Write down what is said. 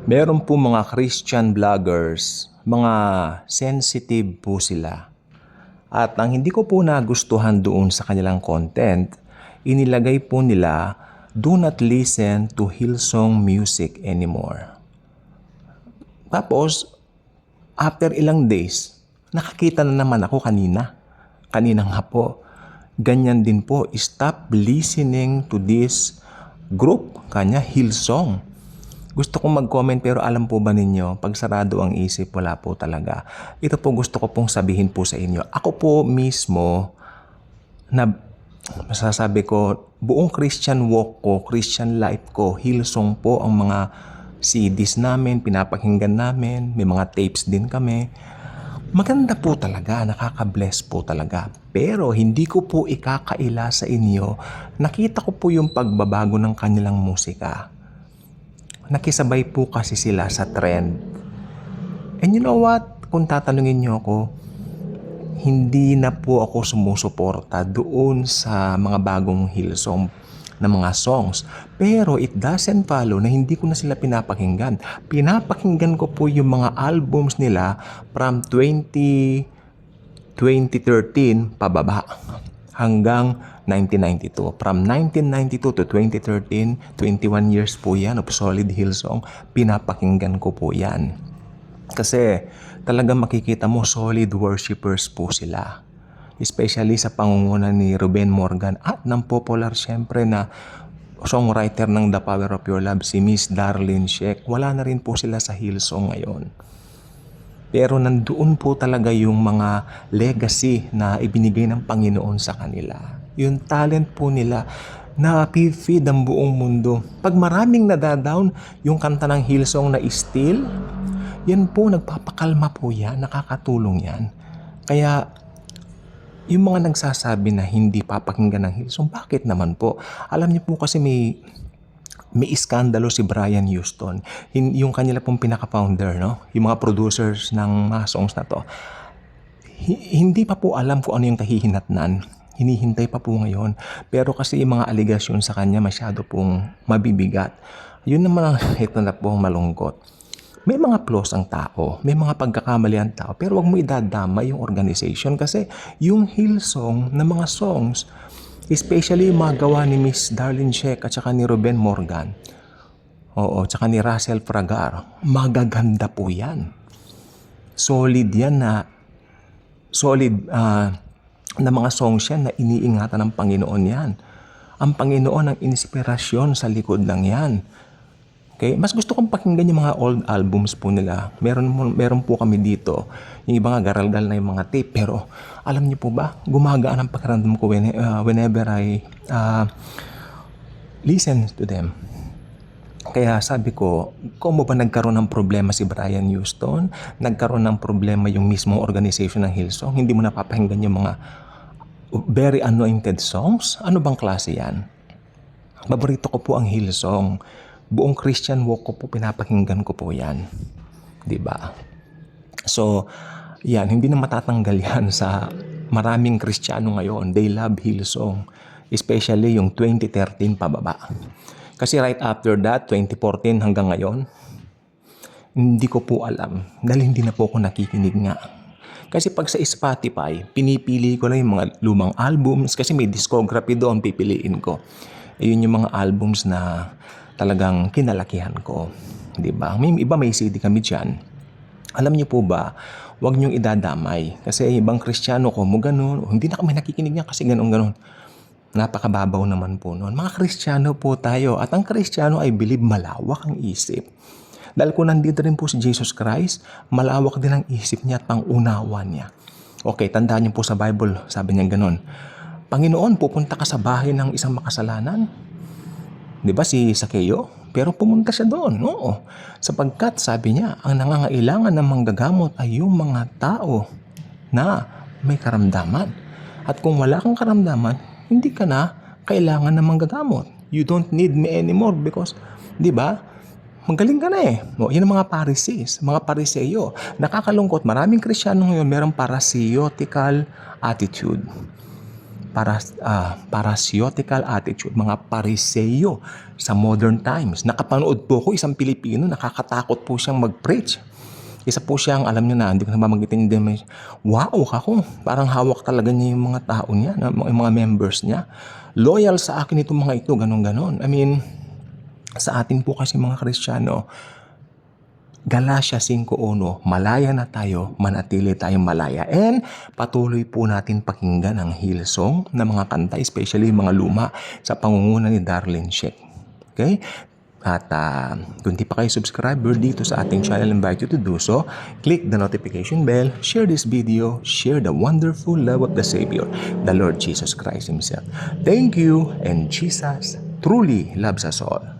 Meron po mga Christian vloggers, mga sensitive po sila. At ang hindi ko po nagustuhan doon sa kanilang content, inilagay po nila, "Do not listen to Hillsong music anymore." Tapos, after ilang days, nakakita na naman ako kanina. Kanina nga po. Ganyan din po, stop listening to this group, kanya Hillsong. Gusto kong mag-comment pero alam po ba ninyo, pag sarado ang isip, wala po talaga. Ito po gusto ko pong sabihin po sa inyo. Ako po mismo, na masasabi ko, buong Christian walk ko, Christian life ko, Hillsong po ang mga CDs namin, pinapakinggan namin, may mga tapes din kami. Maganda po talaga, nakaka-bless po talaga. Pero hindi ko po ikakaila sa inyo, nakita ko po yung pagbabago ng kanilang musika. Nakisabay po kasi sila sa trend. And you know what? Kung tatanungin niyo ako, hindi na po ako sumusuporta doon sa mga bagong Hillsong na mga songs. Pero it doesn't follow na hindi ko na sila pinapakinggan. Pinapakinggan ko po yung mga albums nila from 2013 pababa hanggang 1992. From 1992 to 2013, 21 years po yan of solid Hillsong. Pinapakinggan ko po yan. Kasi talagang makikita mo solid worshipers po sila. Especially sa pangunguna ni Ruben Morgan at ng popular syempre na songwriter ng The Power of Your Love, si Miss Darlene Sheck. Wala na rin po sila sa Hillsong ngayon. Pero nandoon po talaga yung mga legacy na ibinigay ng Panginoon sa kanila. Yung talent po nila na feed ang buong mundo. Pag maraming nadadown, yung kanta ng Hillsong na Still, yan po, nagpapakalma po yan, nakakatulong yan. Kaya, yung mga nagsasabi na hindi papakinggan ng Hillsong, bakit naman po? Alam niyo po kasi may iskandalo si Brian Houston, yung kanila pong pinaka-founder, no? Yung mga producers ng mga songs na to. Hindi pa po alam kung ano yung kahihinatnan. Hinihintay pa po ngayon. Pero kasi yung mga aligasyon sa kanya masyado pong mabibigat. Yun naman ang ito na po malungkot. May mga flaws ang tao, may mga pagkakamali ang tao, pero wag mo idadama yung organization kasi yung Hillsong na mga songs, especially yung mga gawa ni Miss Darlene Sheck at saka ni Ruben Morgan, tsaka ni Russell Fragar, magaganda po yan. Solid yan na mga songs yan na iniingatan ng Panginoon yan. Ang Panginoon ang inspirasyon sa likod lang yan. Okay? Mas gusto kong pakinggan yung mga old albums po nila. Meron po kami dito. Yung iba nga garalgal na yung mga tape. Pero alam niyo po ba, gumagaan ang pakiramdam ko whenever I listen to them. Kaya sabi ko, kung ba nagkaroon ng problema si Brian Houston, nagkaroon ng problema yung mismong organization ng Hillsong, hindi mo napapakinggan yung mga very anointed songs? Ano bang klase yan? Paborito ko po ang Hillsong. Buong Christian walk ko po, pinapakinggan ko po yan. Diba? So, yan, hindi na matatanggal yan sa maraming Kristiyano ngayon. They love Hillsong. Especially yung 2013 pababa. Kasi right after that, 2014 hanggang ngayon, hindi ko po alam. Dahil hindi na po ako nakikinig nga. Kasi pag sa Spotify, pinipili ko lang yung mga lumang albums kasi may discography doon, pipiliin ko. Ayun yung mga albums na talagang kinalakihan ko. Diba? May iba may CD kami dyan. Alam niyo po ba, huwag niyong idadamay. Kasi ibang Kristiyano ko mo ganun, hindi na kami nakikinig niya kasi ganun. Napakababaw naman po noon. Mga Kristiyano po tayo. At ang Kristiyano ay believe malawak ang isip. Dahil kung nandito rin po si Jesus Christ, malawak din ang isip niya at pangunawa niya. Okay, tandaan niyo po sa Bible, sabi niya ganun. Panginoon, pupunta ka sa bahay ng isang makasalanan. Di ba si Sakeo? Pero pumunta siya doon. Oo. Sapagkat sabi niya, ang nangangailangan ng manggagamot ay yung mga tao na may karamdaman. At kung wala kang karamdaman, hindi ka na kailangan ng manggagamot. You don't need me anymore because, di ba? Magaling ka na eh. Yun ang mga Pharisees, mga Pariseo. Nakakalungkot, maraming Kristiyano ngayon merong parasitical attitude. parasyotical attitude, mga pariseyo sa modern times. Nakapanood po ko isang Pilipino, nakakatakot po siyang mag-preach. Isa po siyang, alam niyo na, hindi ko na mamanggitin din. Wow, ako, parang hawak talaga niya yung mga tao niya, yung mga members niya. Loyal sa akin itong mga ito, ganon-ganon. I mean, sa atin po kasi mga Kristiyano, Galatia 5:1, malaya na tayo, manatili tayong malaya. And patuloy po natin pakinggan ang Hillsong na mga kanta, especially mga luma sa pangunguna ni Darlene Sheck. Okay? At kung di pa kayo subscriber dito sa ating channel, invite you to do so. Click the notification bell, share this video, share the wonderful love of the Savior, the Lord Jesus Christ Himself. Thank you, and Jesus truly loves us all.